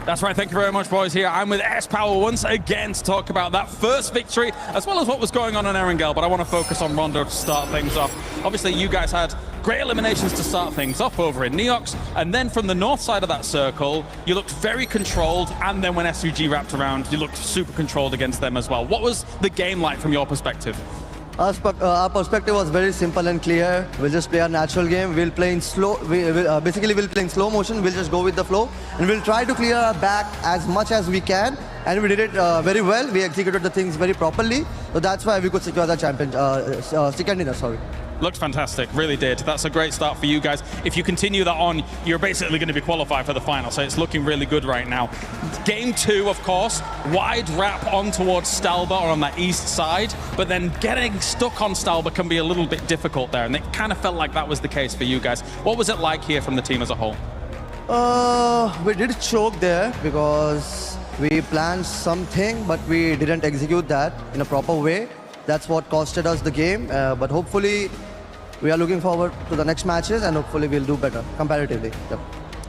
That's right, thank you very much, boys. Here I'm with S-Power once again to talk about that first victory, as well as what was going on in Erangel, but I want to focus on Rondo to start things off. Obviously, you guys had great eliminations to start things off over in Neox, and then from the north side of that circle, you looked very controlled, and then when SUG wrapped around, you looked super controlled against them as well. What was the game like from your perspective? Our perspective was very simple and clear. We'll just play our natural game. We'll play in slow. Basically, we'll play in slow motion. We'll just go with the flow, and we'll try to clear our back as much as we can. And we did it very well. We executed the things very properly. So that's why we could secure the champion, second dinner. Sorry. Looked fantastic, really did. That's a great start for you guys. If you continue that on, you're basically going to be qualified for the final, so it's looking really good right now. Game 2, of course, wide wrap on towards Stalba or on that east side, but then getting stuck on Stalba can be a little bit difficult there, and it kind of felt like that was the case for you guys. What was it like here from the team as a whole? We did choke there because we planned something, but we didn't execute that in a proper way. That's what costed us the game, but hopefully we are looking forward to the next matches, and hopefully we'll do better comparatively. Yep.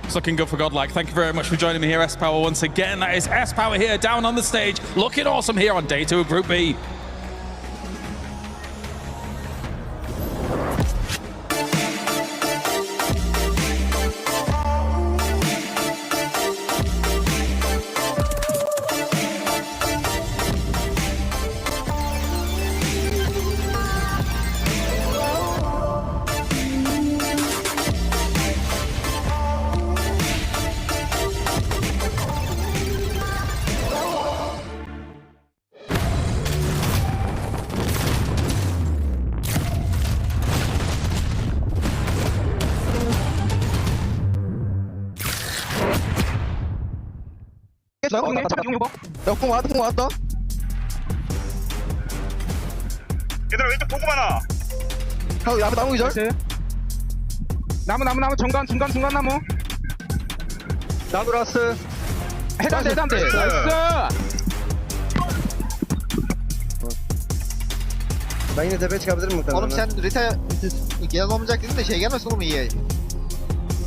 It's looking good for GodLike. Thank you very much for joining me here, S-Power, once again. That is S-Power here, down on the stage, looking awesome here on Day 2 of Group B. 왔어. 얘들아 왼쪽 보고 많아. 형 앞에 나무 기절. 나무 중간 나무. 나무 들어왔어. 해단대. 나이스. Ben yine tepeye çıkabilirim muhtemelen. Oğlum sen Rita gelen olmayacak dedin de şey gelmesin oğlum iyi.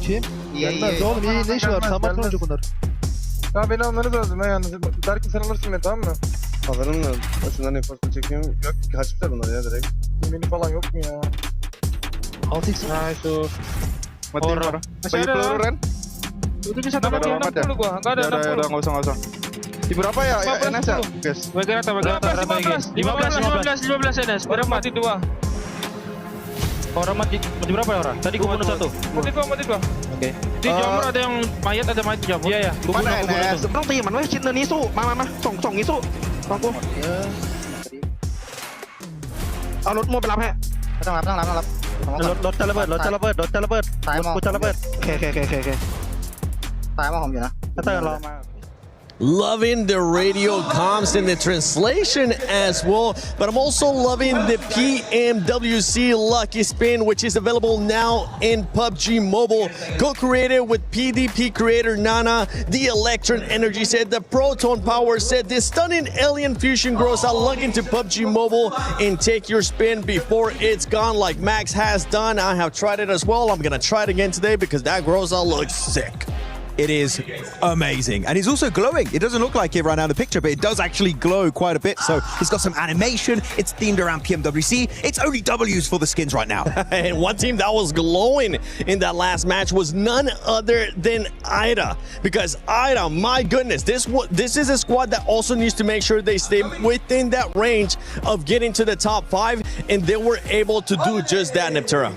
Kim? Gelmez oğlum iyi ne işi var? Samat olacak onlar. Ya beni almanız lazım ya yalnız. Berkin sen alırsın beni, tamam mı? Alırım da başından efortla çekiyorum. Yok kaçmışlar bunlar ya direkt. Beni falan yok mu ya? 6x. Nice. Horror. Masih ada kan? Itu bisa dapat 60 gua. Enggak ada 60. Enggak usah. Di berapa ya NS ya? Guys. Bagian atas 15 NS. Berapa mati 2? Orang mati berapa ya orang? Tadi gua bunuh 1. Mati 2. Oke. Di jamur ada yang mayat, ada mayat di jamur. Iya. Gua bunuh 1. ต้องตีมันไว้ชิ้นนี้สู้มาส่งนี้สู้ฟังกูเอารถมัวไปรับให้ ต้องรับ รถจะระเบิดกูจะระเบิด โอเค ตายมาผมอยู่นะ ถ้าเตอร์รอมา Loving the radio comms and the translation as well, but I'm also loving the Pmwc Lucky Spin, which is available now in PUBG Mobile. Co-created with PDP creator Nana, the Electron Energy set, the Proton Power set, the stunning Alien Fusion grows. I'll log into PUBG Mobile and take your spin before it's gone, like Max has done. I have tried it as well. I'm gonna try it again today because that Groza looks sick. It is amazing, and he's also glowing. It doesn't look like it right now in the picture, but it does actually glow quite a bit. So it's got some animation. It's themed around PMWC. It's only W's for the skins right now. And one team that was glowing in that last match was none other than Ida, because Ida, my goodness, this is a squad that also needs to make sure they stay within that range of getting to the top 5, and they were able to do just that, Neptura.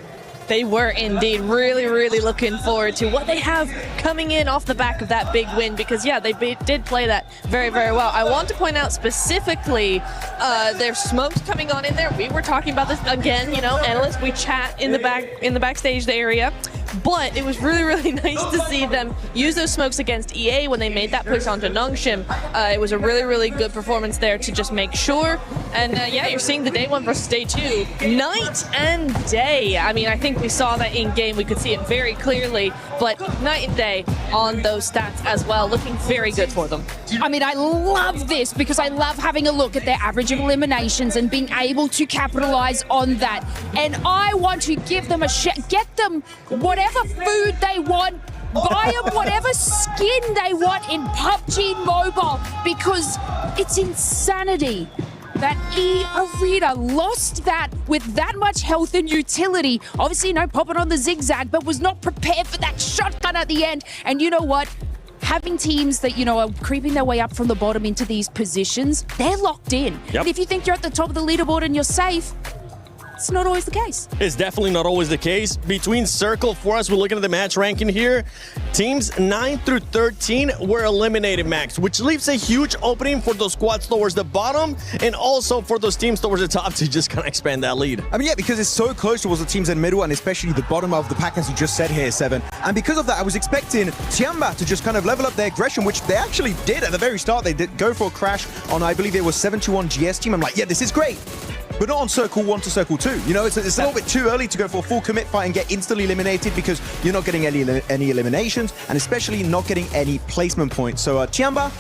They were indeed. Really looking forward to what they have coming in off the back of that big win, because yeah, they did play that very well. I want to point out specifically their smokes coming on in there. We were talking about this again, you know, analysts, we chat in the backstage area. But it was really nice to see them use those smokes against EA when they made that push onto Nongshim. It was a really good performance there to just make sure. And yeah, you're seeing the day 1 versus day 2, night and day. I mean, I think we saw that in game. We could see it very clearly, but night and day on those stats as well, looking very good for them. I mean, I love this because I love having a look at their average of eliminations and being able to capitalize on that. And I want to give them a get them whatever food they want buy them whatever skin they want in PUBG Mobile because it's insanity that E-Arena lost that with that much health and utility. Obviously, popping on the zigzag, but was not prepared for that shotgun at the end. And you know what? Having teams that, are creeping their way up from the bottom into these positions, they're locked in. Yep. And if you think you're at the top of the leaderboard and you're safe, it's not always the case. It's definitely not always the case. Between Circle, for us, we're looking at the match ranking here. Teams 9 through 13 were eliminated, Max, which leaves a huge opening for those squads towards the bottom and also for those teams towards the top to just kind of expand that lead. I mean, yeah, because it's so close towards the teams in the middle and especially the bottom of the pack, as you just said here, Seven. And because of that, I was expecting Tiamba to just kind of level up their aggression, which they actually did at the very start. They did go for a crash on, I believe it was 7-2 GS team. I'm like, yeah, this is great. But not on Circle 1 to Circle 2. It's a little bit too early to go for a full commit fight and get instantly eliminated because you're not getting any eliminations and especially not getting any placement points. So Tiamba,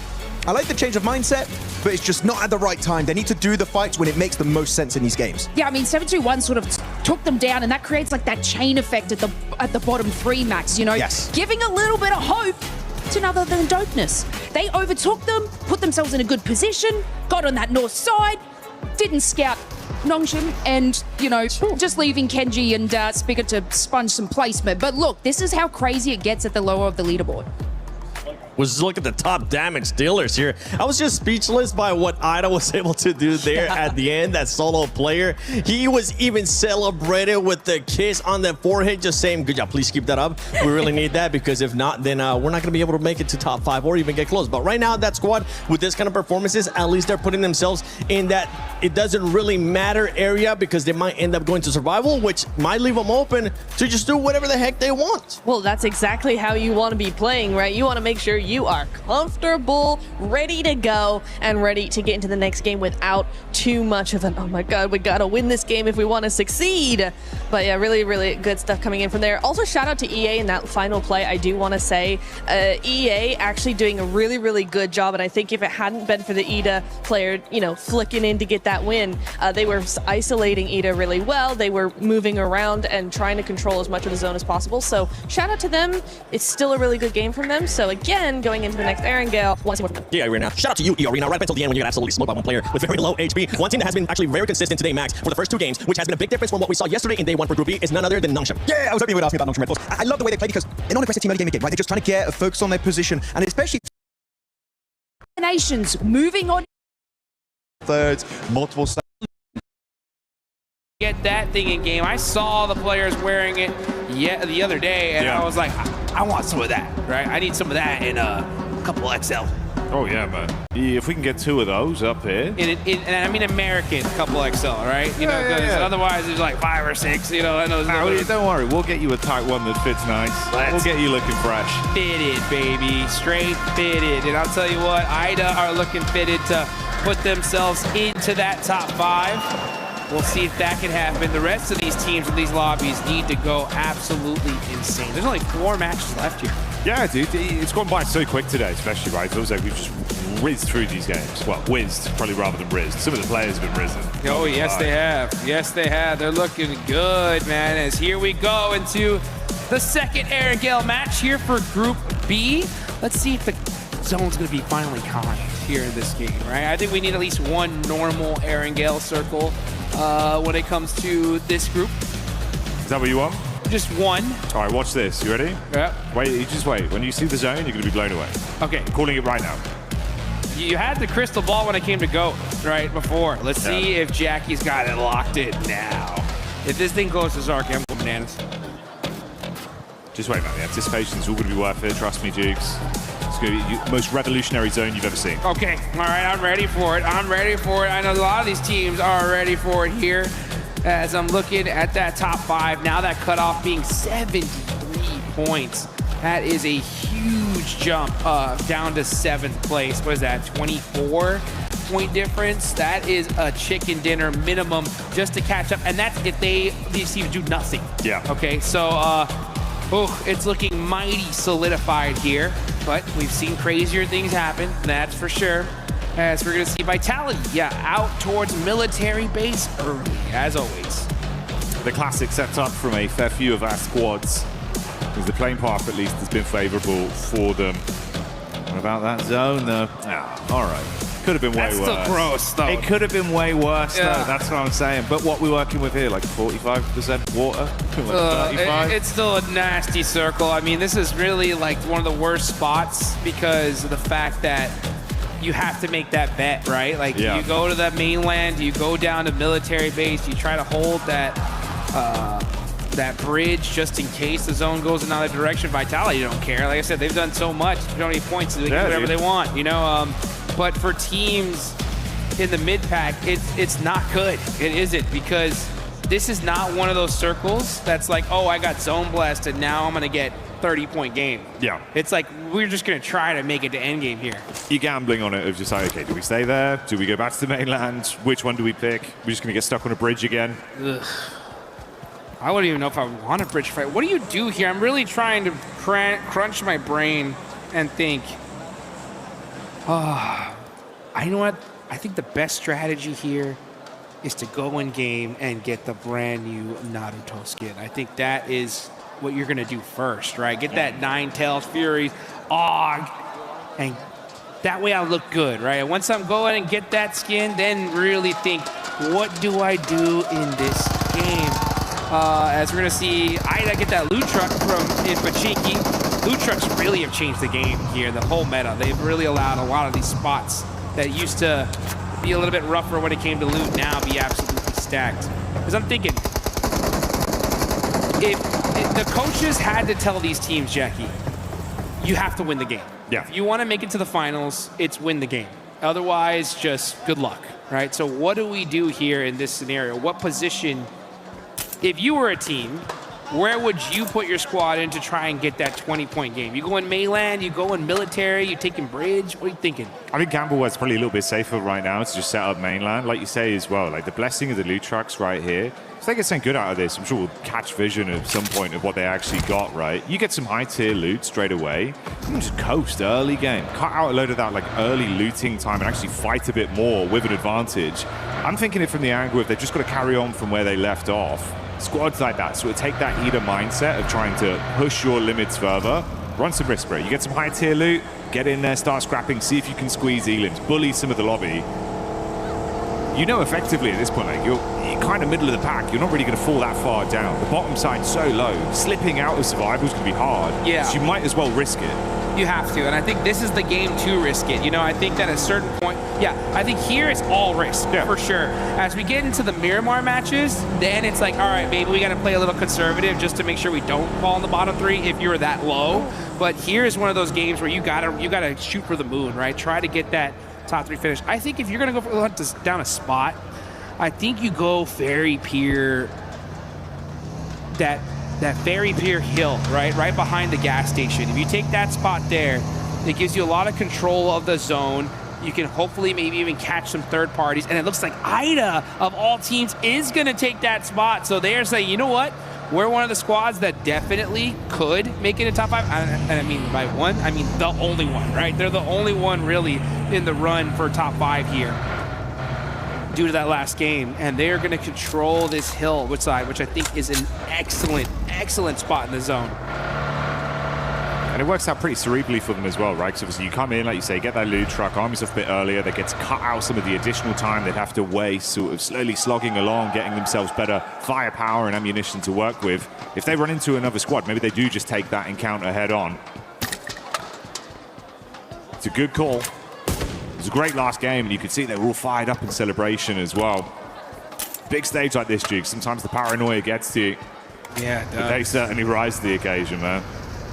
I like the change of mindset, but it's just not at the right time. They need to do the fights when it makes the most sense in these games. Yeah, I mean, 7-2-1 sort of took them down, and that creates like that chain effect at the bottom three, Max, Yes. Giving a little bit of hope to none other than dopeness. They overtook them, put themselves in a good position, got on that north side, didn't scout Nongshim and, just leaving Kenji and Spigot to sponge some placement. But look, this is how crazy it gets at the lower of the leaderboard. Was look at the top damage dealers here. I was just speechless by what Ida was able to do there at the end, that solo player. He was even celebrated with the kiss on the forehead, just saying, good job, please keep that up. We really need that because if not, then we're not going to be able to make it to top 5 or even get close. But right now, that squad, with this kind of performances, at least they're putting themselves in that it doesn't really matter area because they might end up going to survival, which might leave them open to just do whatever the heck they want. Well, that's exactly how you want to be playing, right? You want to make sure you are comfortable, ready to go, and ready to get into the next game without too much of an, oh my god, we gotta win this game if we want to succeed. But yeah, really, really good stuff coming in from there. Also, shout out to EA in that final play. I do want to say EA actually doing a really, really good job, and I think if it hadn't been for the Ida player, flicking in to get that win, they were isolating Ida really well. They were moving around and trying to control as much of the zone as possible. So shout out to them. It's still a really good game from them. So again, going into the next Erangel, want to see more from them. Yeah, Arena. Shout out to you, E-Arena, right up until the end when you got absolutely smoked by one player with very low HP. One team that has been actually very consistent today, Max, for the first 2 games, which has been a big difference from what we saw yesterday in day 1 for Group B, is none other than Nongshim. Yeah, I was hoping you would ask me about Nongshim Red Force. I love the way they play because they're not an aggressive team early game again, right? They're just trying to get a focus on their position, and especially Nations moving on. Thirds, multiple Get that thing in game. I saw the players wearing it the other day, and I was like, I want some of that, right? I need some of that in a couple XL. Oh yeah, man. If we can get 2 of those up here. And I mean American couple XL, right? Otherwise there's like 5 or 6, I know. Don't worry, we'll get you a tight one that fits nice. We'll get you looking fresh. Fitted, baby. Straight fitted. And I'll tell you what, Ida are looking fitted to put themselves into that top 5. We'll see if that can happen. The rest of these teams in these lobbies need to go absolutely insane. There's only 4 matches left here. Yeah, dude, it's gone by so quick today, especially, right? It feels like we've just whizzed through these games. Well, whizzed, probably rather than rizzed. Some of the players have been risen. Oh, yes, they have. Yes, they have. They're looking good, man, as here we go into the second Erangel match here for Group B. Let's see if the zone's going to be finally kind here in this game, right? I think we need at least 1 normal Erangel circle when it comes to this group. Is that what you want? Just 1. All right, watch this. You ready? Yeah. Wait, you just wait. When you see the zone, you're going to be blown away. Okay. I'm calling it right now. You had the crystal ball when it came to GOAT, right, before. Let's see if Jackie's got it locked in now. If this thing goes to Zarky, I'm going bananas. Just wait, man. The anticipation's all going to be worth it. Trust me, Dukes. It's going to be the most revolutionary zone you've ever seen. Okay. All right. I'm ready for it. I'm ready for it. I know a lot of these teams are ready for it here. As I'm looking at that top 5, now that cutoff being 73 points. That is a huge jump down to 7th place. What is that, 24-point difference? That is a chicken dinner minimum just to catch up. And that's if these teams do nothing. Yeah. Okay, so it's looking mighty solidified here. But we've seen crazier things happen, that's for sure. As we're going to see Vitality, out towards military base early, as always. The classic set up from a fair few of our squads. the playing path at least has been favorable for them. What about that zone though? All right. Could have been way worse. That's still gross, though. It could have been way worse, though. That's what I'm saying. But what we're working with here, like 45% water, like 35. It's still a nasty circle. I mean, this is really like one of the worst spots because of the fact that you have to make that bet, right? Like you go to the mainland, you go down to military base, you try to hold that that bridge just in case the zone goes another direction. Vitality don't care. Like I said, they've done so much, so many points, so they can do whatever they want, you know? But for teams in the mid-pack, it's not good. It isn't, because this is not one of those circles that's like, oh, I got zone blessed and now I'm going to get 30-point game. Yeah. It's like, we're just going to try to make it to endgame here. You're gambling on it of just like, okay, do we stay there? Do we go back to the mainland? Which one do we pick? We're just going to get stuck on a bridge again? Ugh. I wouldn't even know if I want a bridge fight. What do you do here? I'm really trying to crunch my brain and think, you know what? I think the best strategy here is to go in game and get the brand new Naruto skin. I think that is what you're going to do first, right? Get that Nine-Tails Fury, Og, and that way I'll look good, right? And once I'm going and get that skin, then really think, what do I do in this game? As we're going to see Ida get that loot truck from Pachinki. Loot trucks really have changed the game here, the whole meta. They've really allowed a lot of these spots that used to be a little bit rougher when it came to loot now be absolutely stacked. Because I'm thinking, if the coaches had to tell these teams, Jackie, you have to win the game. Yeah. If you want to make it to the finals, it's win the game. Otherwise, just good luck, right? So what do we do here in this scenario? What position, if you were a team, where would you put your squad in to try and get that 20-point game? You go in mainland, you go in military, you taking bridge? What are you thinking? I think Gambleware's probably a little bit safer right now to just set up mainland, like you say as well. Like the blessing of the loot trucks right here. If they get something good out of this, I'm sure we'll catch vision at some point of what they actually got, right? You get some high-tier loot straight away. You can just coast early game. Cut out a load of that like early looting time and actually fight a bit more with an advantage. I'm thinking it from the angle if they've just got to carry on from where they left off. Squads like that, so it take that Ida mindset of trying to push your limits further, run some risk break. You get some high tier loot, get in there, start scrapping, see if you can squeeze elims, bully some of the lobby. You know effectively at this point, like you're kind of middle of the pack, you're not really going to fall that far down. The bottom side's so low, slipping out of survival is going to be hard. Yeah. So you might as well risk it. You have to, and I think this is the game to risk it. You know, I think that at a certain point, I think here it's all risk, for sure. As we get into the Miramar matches, then it's like, all right, maybe we got to play a little conservative just to make sure we don't fall in the bottom three if you're that low. But here is one of those games where you gotta shoot for the moon, right? Try to get that top three finish. I think if you're gonna go down a spot, I think you go Fairy Pier, that Fairy Pier hill, right behind the gas station. If you take that spot there, it gives you a lot of control of the zone. You can hopefully maybe even catch some third parties. And it looks like Ida, of all teams, is going to take that spot. So they are saying, you know what? We're one of the squads that definitely could make it in top 5. And I mean by one, I mean the only one, right? They're the only one really in the run for top 5 here due to that last game. And they are going to control this hill, which I think is an excellent spot in the zone. And it works out pretty cerebrally for them as well, right? Because obviously you come in, like you say, get that loot truck, arm yourself a bit earlier, they get to cut out some of the additional time they'd have to waste, sort of slowly slogging along, getting themselves better firepower and ammunition to work with. If they run into another squad, maybe they do just take that encounter head on. It's a good call. It was a great last game, and you could see they were all fired up in celebration as well. Big stage like this, Duke, sometimes the paranoia gets to you. Yeah, it does. But they certainly rise to the occasion, man.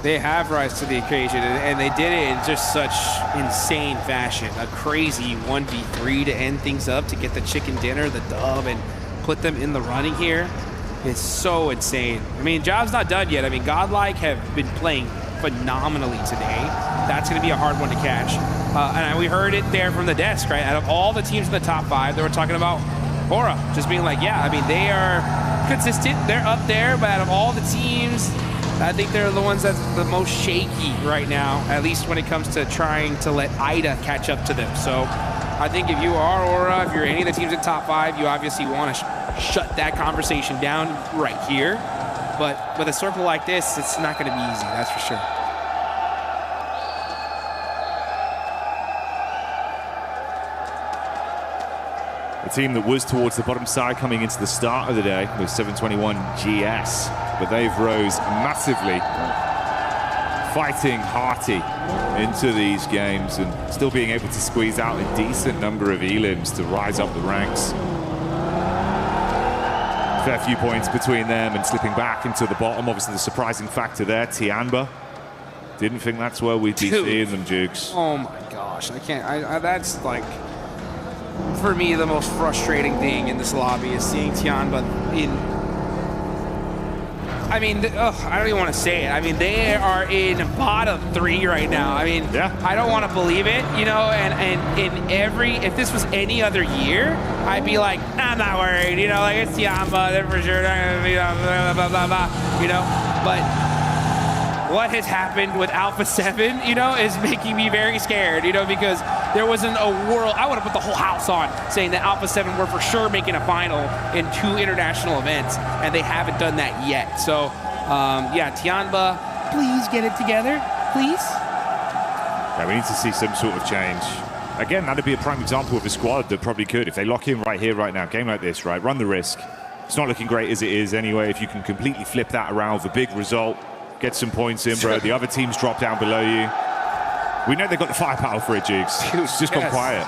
They have rise to the occasion, and they did it in just such insane fashion. A crazy 1v3 to end things up, to get the chicken dinner, the dub, and put them in the running here. It's so insane. I mean, job's not done yet. I mean, GodLike have been playing phenomenally today. That's going to be a hard one to catch. And we heard it there from the desk, right? Out of all the teams in the top 5, they were talking about Aura, just being like, yeah, I mean, they are consistent. They're up there, but out of all the teams, I think they're the ones that's the most shaky right now, at least when it comes to trying to let Ida catch up to them. So I think if you are Aura, if you're any of the teams in top 5, you obviously want to shut that conversation down right here. but with a circle like this, it's not going to be easy, that's for sure. A team that was towards the bottom side coming into the start of the day with 721 GS, but they've rose massively, fighting hearty into these games and still being able to squeeze out a decent number of elims to rise up the ranks. Fair few points between them and slipping back into the bottom. Obviously the surprising factor there, Tianba. Didn't think that's where we'd be seeing them, Jukes. Oh my gosh, I can't, that's like, for me, the most frustrating thing in this lobby is seeing Tianba in, I mean, I don't even want to say it. I mean, they are in bottom 3 right now. I mean, I don't want to believe it, you know, and in if this was any other year, I'd be like, I'm not worried, you know, like it's Tianba, they're for sure not going to be blah, blah, blah, blah, you know, but what has happened with Alpha 7, you know, is making me very scared, you know, because there wasn't a world, I would have put the whole house on saying that Alpha 7 were for sure making a final in 2 international events, and they haven't done that yet. So, yeah, Tianba, please get it together, please. Yeah, we need to see some sort of change. Again, that'd be a prime example of a squad that probably could, if they lock in right here, right now, game like this, right, run the risk. It's not looking great as it is anyway. If you can completely flip that around with a big result, get some points in, bro. The other teams drop down below you. We know they've got the firepower for it, Jukes. It's just gone quiet.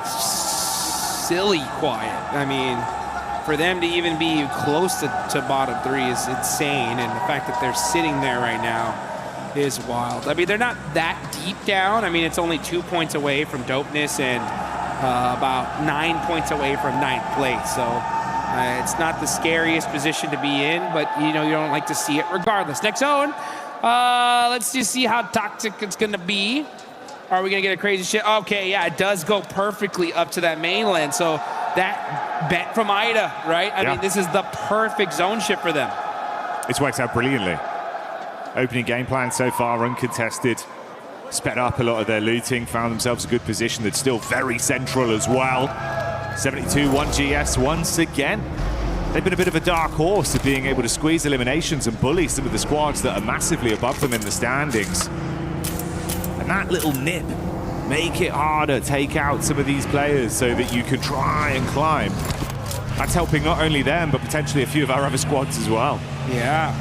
Silly quiet. I mean, for them to even be close to bottom 3 is insane, and the fact that they're sitting there right now is wild. I mean, they're not that deep down. I mean, it's only 2 points away from dopeness and about 9 points away from 9th place. So it's not the scariest position to be in, but you know, you don't like to see it regardless. Next zone. Let's just see how toxic it's gonna be. Are we gonna get a crazy shit? Okay, yeah, it does go perfectly up to that mainland. So that bet from Ida, right? I mean, this is the perfect zone shift for them. It's worked out brilliantly. Opening game plan so far, uncontested. Sped up a lot of their looting, found themselves a good position that's still very central as well. 72-1 GS once again. They've been a bit of a dark horse of being able to squeeze eliminations and bully some of the squads that are massively above them in the standings. And that little nip, make it harder, take out some of these players so that you can try and climb. That's helping not only them, but potentially a few of our other squads as well. Yeah,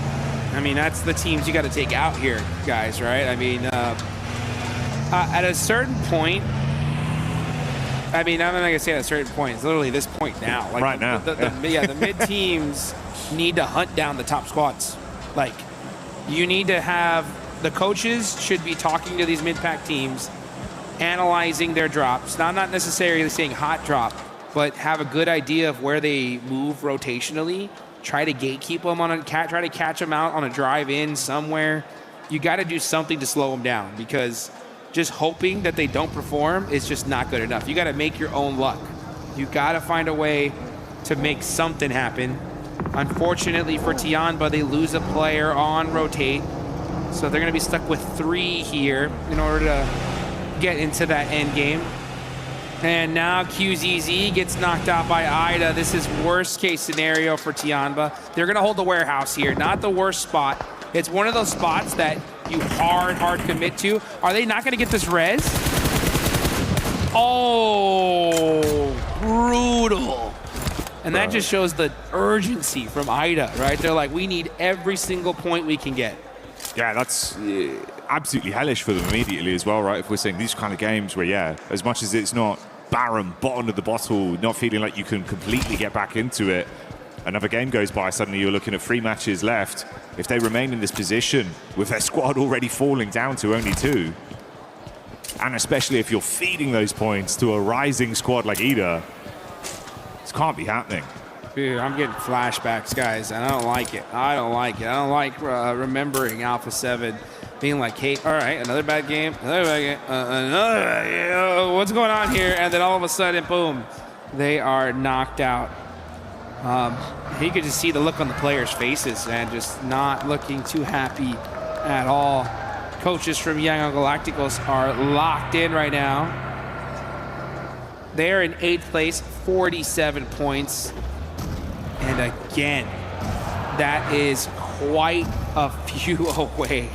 I mean, that's the teams you got to take out here, guys, right? I mean, at a certain point, I mean, I'm not gonna say at a certain point. It's literally this point now. Like right now. The mid teams need to hunt down the top squads. Like, you need to have the coaches should be talking to these mid-pack teams, analyzing their drops. Now, I'm not necessarily saying hot drop, but have a good idea of where they move rotationally. Try to gatekeep them on try to catch them out on a drive in somewhere. You got to do something to slow them down, because just hoping that they don't perform is just not good enough. You got to make your own luck. You got to find a way to make something happen. Unfortunately for Tianba, they lose a player on rotate, so they're going to be stuck with 3 here in order to get into that end game. And now QZZ gets knocked out by Ida. This is worst case scenario for Tianba. They're going to hold the warehouse here, not the worst spot. It's one of those spots that you hard commit to. Are they not going to get this res? Oh, brutal. And that just shows the urgency from Ida, right? They're like, we need every single point we can get. Yeah, that's absolutely hellish for them immediately as well, right? If we're saying these kind of games where, yeah, as much as it's not barren, bottom of the bottle, not feeling like you can completely get back into it, another game goes by, suddenly you're looking at 3 matches left. If they remain in this position with their squad already falling down to only 2, and especially if you're feeding those points to a rising squad like Ida, this can't be happening. Dude, I'm getting flashbacks, guys, and I don't like it. I don't like it. I don't like remembering Alpha 7 being like, hey, all right, another bad game, another bad game, another bad game. What's going on here? And then all of a sudden, boom, they are knocked out. You could just see the look on the players' faces and just not looking too happy at all. Coaches from Young Galacticos are locked in right now. They're in 8th place, 47 points. And again, that is quite a few away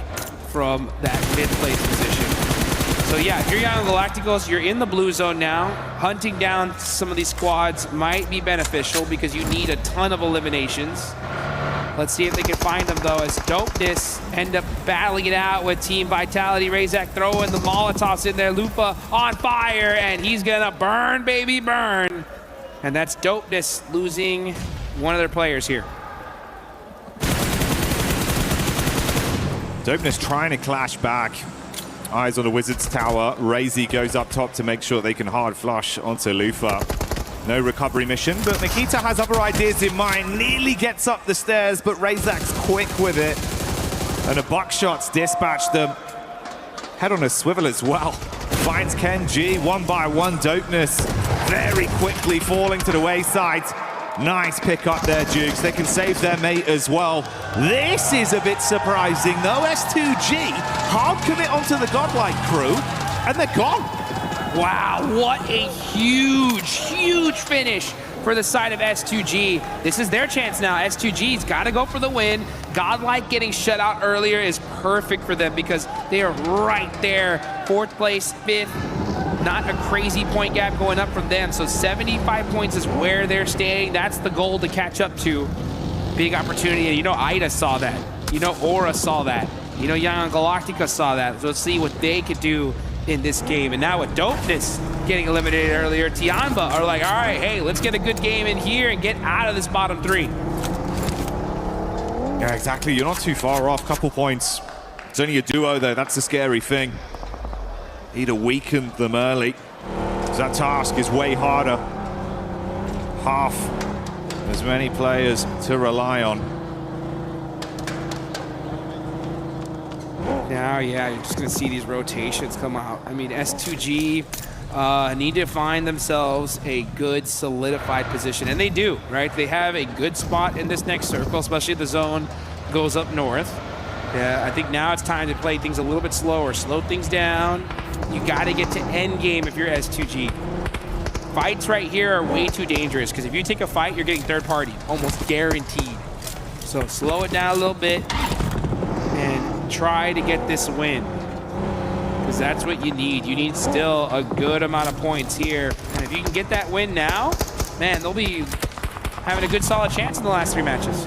from that mid-place position. So yeah, if you're Young Galacticos, you're in the blue zone now. Hunting down some of these squads might be beneficial because you need a ton of eliminations. Let's see if they can find them though, as Dopeness end up battling it out with Team Vitality. Razak throwing the Molotovs in there. Lupa on fire, and he's gonna burn, baby, burn. And that's Dopeness losing one of their players here. Dopeness trying to clash back. Eyes on the Wizards tower. Razy goes up top to make sure they can hard flush onto Lufa. No recovery mission, but Nikita has other ideas in mind. Nearly gets up the stairs, but Razak's quick with it. And the buckshots dispatch them. Head on a swivel as well. Finds Ken G, one by one. Dopeness very quickly falling to the wayside. Nice pick up there, Dukes. They can save their mate as well. This is a bit surprising, though. S2G hard commit onto the GodLike crew, and they're gone. Wow, what a huge finish for the side of S2G. This is their chance now. S2G's got to go for the win. GodLike getting shut out earlier is perfect for them because they are right there. 4th place, 5th. Not a crazy point gap going up from them. So 75 points is where they're staying. That's the goal to catch up to. Big opportunity. You know, Ida saw that. You know, Aura saw that. You know, Young Galactica saw that. So let's see what they could do in this game. And now with Dopeness getting eliminated earlier, Tianba are like, all right, hey, let's get a good game in here and get out of this bottom 3. Yeah, exactly. You're not too far off. Couple points. It's only a duo, though. That's the scary thing. Need to weaken them early. That task is way harder. Half as many players to rely on. Now, yeah, you're just going to see these rotations come out. I mean, S2G need to find themselves a good solidified position, and they do, right? They have a good spot in this next circle, especially if the zone goes up north. Yeah, I think now it's time to play things a little bit slower, slow things down. You got to get to end game if you're S2G. Fights right here are way too dangerous because if you take a fight, you're getting third party, almost guaranteed. So slow it down a little bit and try to get this win because that's what you need. You need still a good amount of points here. And if you can get that win now, man, they'll be having a good solid chance in the last 3 matches.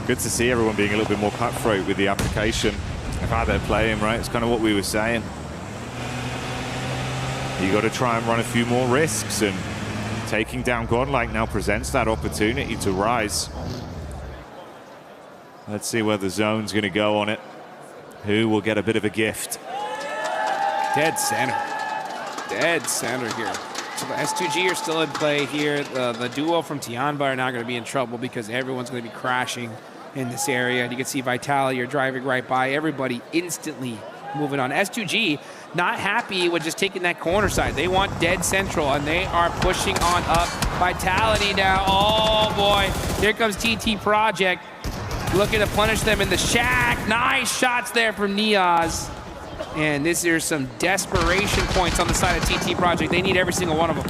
Good to see everyone being a little bit more cutthroat with the application of how they're playing, right? It's kind of what we were saying. You got to try and run a few more risks, and taking down GodLike now presents that opportunity to rise. Let's see where the zone's going to go on it. Who will get a bit of a gift? Dead center. Dead center here. So the S2G are still in play here. The duo from Tianba are not going to be in trouble because everyone's going to be crashing in this area. And you can see Vitality are driving right by. Everybody instantly moving on. S2G not happy with just taking that corner side. They want dead central, and they are pushing on up. Vitality now. Oh, boy. Here comes TT Project looking to punish them in the shack. Nice shots there from Niaz. And this is some desperation points on the side of TT Project. They need every single one of them.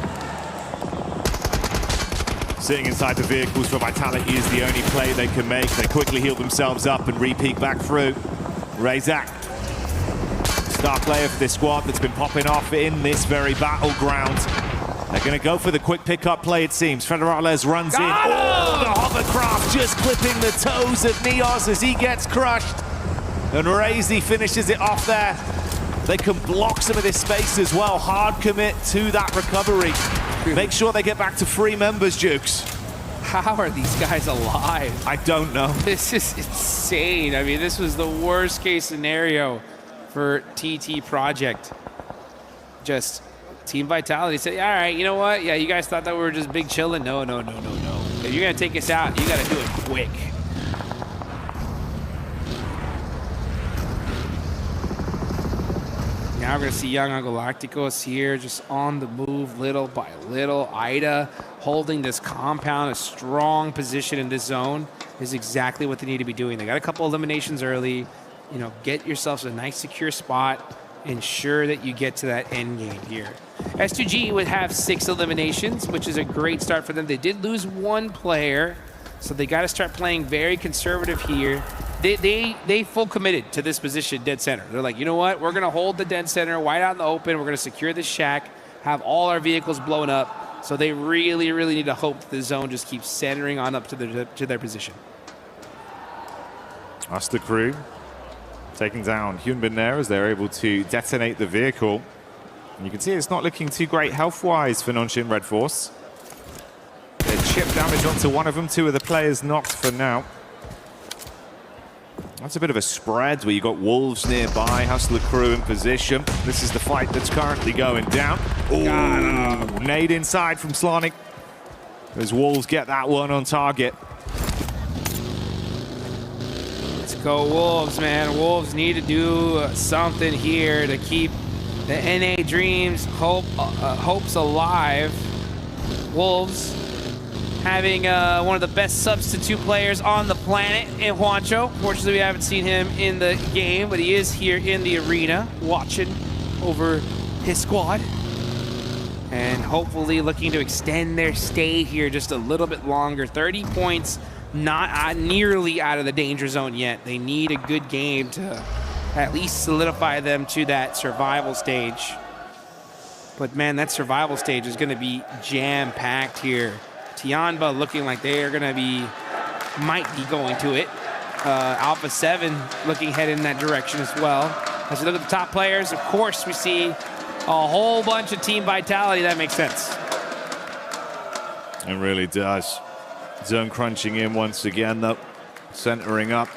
Sitting inside the vehicles for Vitality is the only play they can make. They quickly heal themselves up and re-peek back through. Razak, star player for this squad that's been popping off in this very battleground. They're going to go for the quick pickup play, it seems. Federales runs in. Oh, the hovercraft just clipping the toes of Niaz as he gets crushed. And Razy finishes it off there. They can block some of this space as well. Hard commit to that recovery. Make sure they get back to 3 members, Jukes. How are these guys alive? I don't know. This is insane. I mean, this was the worst case scenario for TT Project. Just Team Vitality said, all right, you know what? Yeah, you guys thought that we were just big chilling. No. If you're going to take us out, you got to do it quick. Now we're going to see Young Galacticos here just on the move little by little. Ida holding this compound, a strong position in this zone is exactly what they need to be doing. They got a couple eliminations early. You know, get yourselves a nice secure spot ensure that you get to that end game here. S2G would have 6 eliminations, which is a great start for them. They did lose 1 player, so they got to start playing very conservative here. They full committed to this position, dead center. They're like, you know what? We're going to hold the dead center, wide out in the open. We're going to secure this shack, have all our vehicles blown up. So they really, really need to hope that the zone just keeps centering on up to their position. That's the crew taking down Hyunbin there as they're able to detonate the vehicle. And you can see it's not looking too great health-wise for Nonshin Red Force. They chip damage onto one of them, 2 of the players knocked for now. That's a bit of a spread where you got Wolves nearby, Hustler crew in position. This is the fight that's currently going down. Ooh, nade inside from Slanik as Wolves get that one on target. Let's go Wolves, man. Wolves need to do something here to keep the NA dreams, hopes alive. Wolves having one of the best substitute players on the planet in Juancho. Fortunately, we haven't seen him in the game, but he is here in the arena watching over his squad. And hopefully looking to extend their stay here just a little bit longer. 30 points, not nearly out of the danger zone yet. They need a good game to at least solidify them to that survival stage. But man, that survival stage is going to be jam-packed here. Tianba looking like they are going to might be going to it. Alpha 7 looking headed in that direction as well. As we look at the top players, of course, we see a whole bunch of team vitality. That makes sense. It really does. Zone crunching in once again, though. Centering up.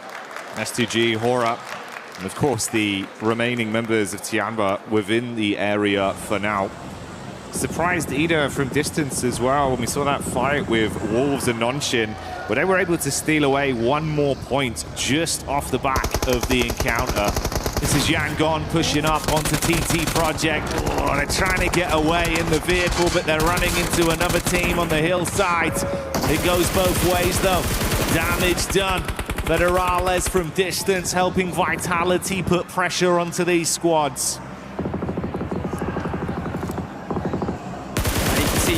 S2G, Hora. And of course, the remaining members of Tianba within the area for now. Surprised Ida from distance as well when we saw that fight with Wolves and Nonshin, but they were able to steal away 1 more point just off the back of the encounter. This is Yangon pushing up onto TT Project. Oh, they're trying to get away in the vehicle, but they're running into another team on the hillside. It goes both ways though. Damage done. Federales from distance helping Vitality put pressure onto these squads.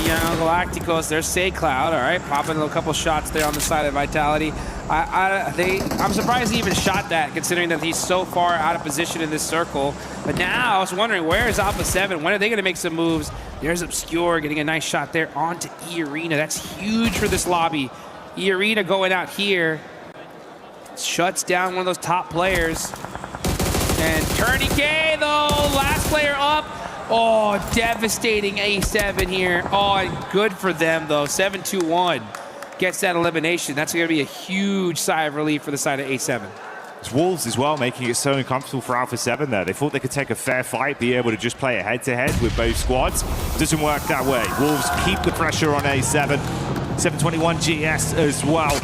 Young Galacticos, there's Say Cloud, all right, popping a couple shots there on the side of Vitality. I'm surprised he even shot that, considering that he's so far out of position in this circle. But now I was wondering, where is Alpha 7? When are they going to make some moves? There's Obscure getting a nice shot there onto E-Arena. That's huge for this lobby. E-Arena going out here shuts down one of those top players. And Tourniquet, though, last player up. Oh, devastating A7 here. Oh, and good for them, though. 7-2-1 gets that elimination. That's going to be a huge sigh of relief for the side of A7. It's Wolves as well, making it so uncomfortable for Alpha 7 there. They thought they could take a fair fight, be able to just play a head-to-head with both squads. Doesn't work that way. Wolves keep the pressure on A7. 721 GS as well.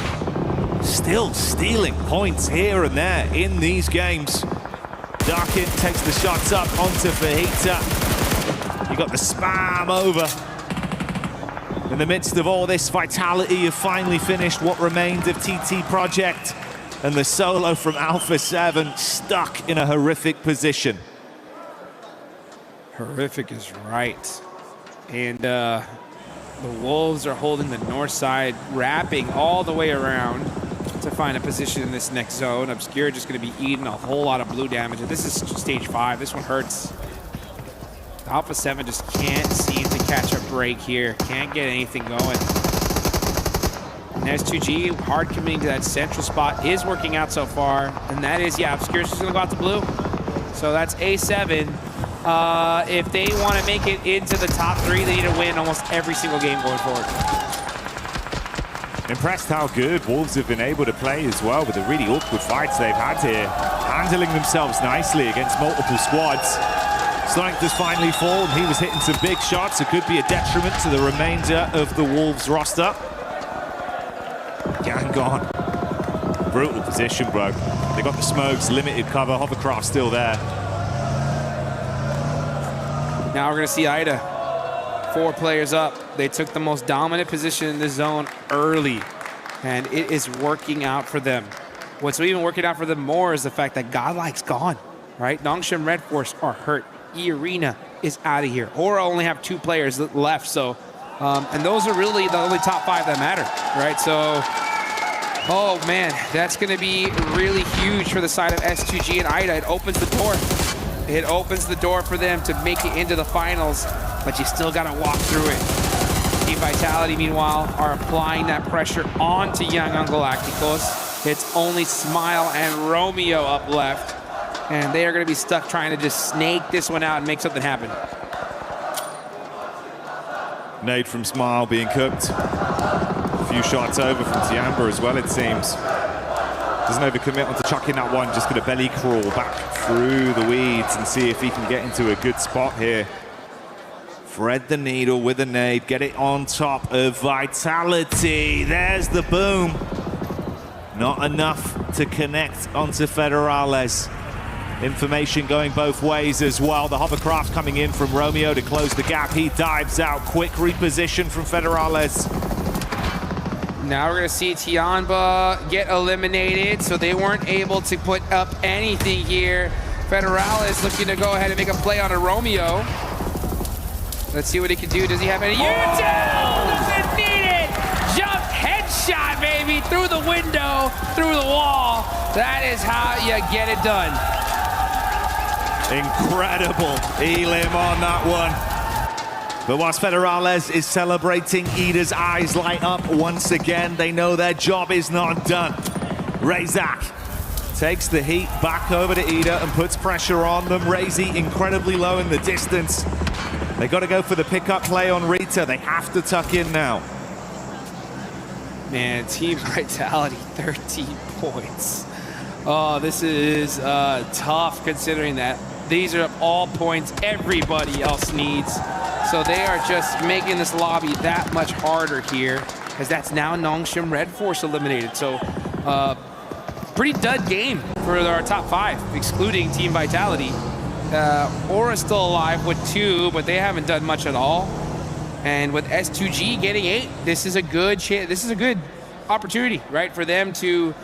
Still stealing points here and there in these games. Darkin takes the shots up onto Fajita. You got the spam over. In the midst of all this, Vitality have finally finished what remained of TT Project. And the solo from Alpha 7 stuck in a horrific position. Horrific is right. And the Wolves are holding the north side, wrapping all the way around to find a position in this next zone. Obscure just going to be eating a whole lot of blue damage. And this is stage 5. This one hurts. Alpha 7 just can't seem to catch a break here. Can't get anything going. And S2G, hard committing to that central spot, is working out so far. And that is, yeah, Obscure's just going to go out to blue. So that's A7. If they want to make it into the top 3, they need to win almost every single game going forward. Impressed how good Wolves have been able to play as well with the really awkward fights they've had here. Handling themselves nicely against multiple squads. Sonic does finally fall, and he was hitting some big shots. It could be a detriment to the remainder of the Wolves roster. Yangon. Brutal position, bro. They got the smokes, limited cover, hovercraft still there. Now we're going to see Ida. 4 players up. They took the most dominant position in this zone early, and it is working out for them. What's even working out for them more is the fact that GodLike's gone. right? Nongshim Red Force are hurt. E-Arena is out of here. Aura only have 2 players left, so, and those are really the only top 5 that matter, right? So, oh man, that's gonna be really huge for the side of S2G and IDA. It opens the door. It opens the door for them to make it into the finals, but you still gotta walk through it. Team Vitality, meanwhile, are applying that pressure onto Young Galacticos. It's only Smile and Romeo up left, and they are gonna be stuck trying to just snake this one out and make something happen. Nade from Smile being cooked. A few shots over from Tiamba as well, it seems. Doesn't overcommit onto chucking that one, just gonna belly crawl back through the weeds and see if he can get into a good spot here. Thread the needle with a nade, get it on top of Vitality. There's the boom. Not enough to connect onto Federales. Information going both ways as well. The hovercraft coming in from Romeo to close the gap. He dives out. Quick reposition from Federales. Now we're gonna see Tiamba get eliminated, so they weren't able to put up anything here. Federales looking to go ahead and make a play on a Romeo. Let's see what he can do. Does he have any? Util doesn't need it! Jump headshot, baby, through the window, through the wall. That is how you get it done. Incredible elim on that one. But whilst Federales is celebrating, Ida's eyes light up once again. They know their job is not done. Razak takes the heat back over to Ida and puts pressure on them. Razy incredibly low in the distance. They got to go for the pickup play on Rita. They have to tuck in now. Man, Team Vitality, 13 points. Oh, this is tough considering that these are all points everybody else needs. So they are just making this lobby that much harder here, as that's now Nongshim Red Force eliminated. So pretty dud game for our top 5, excluding Team Vitality. Aura's still alive with 2, but they haven't done much at all. And with S2G getting 8, this is a good opportunity, right, for them to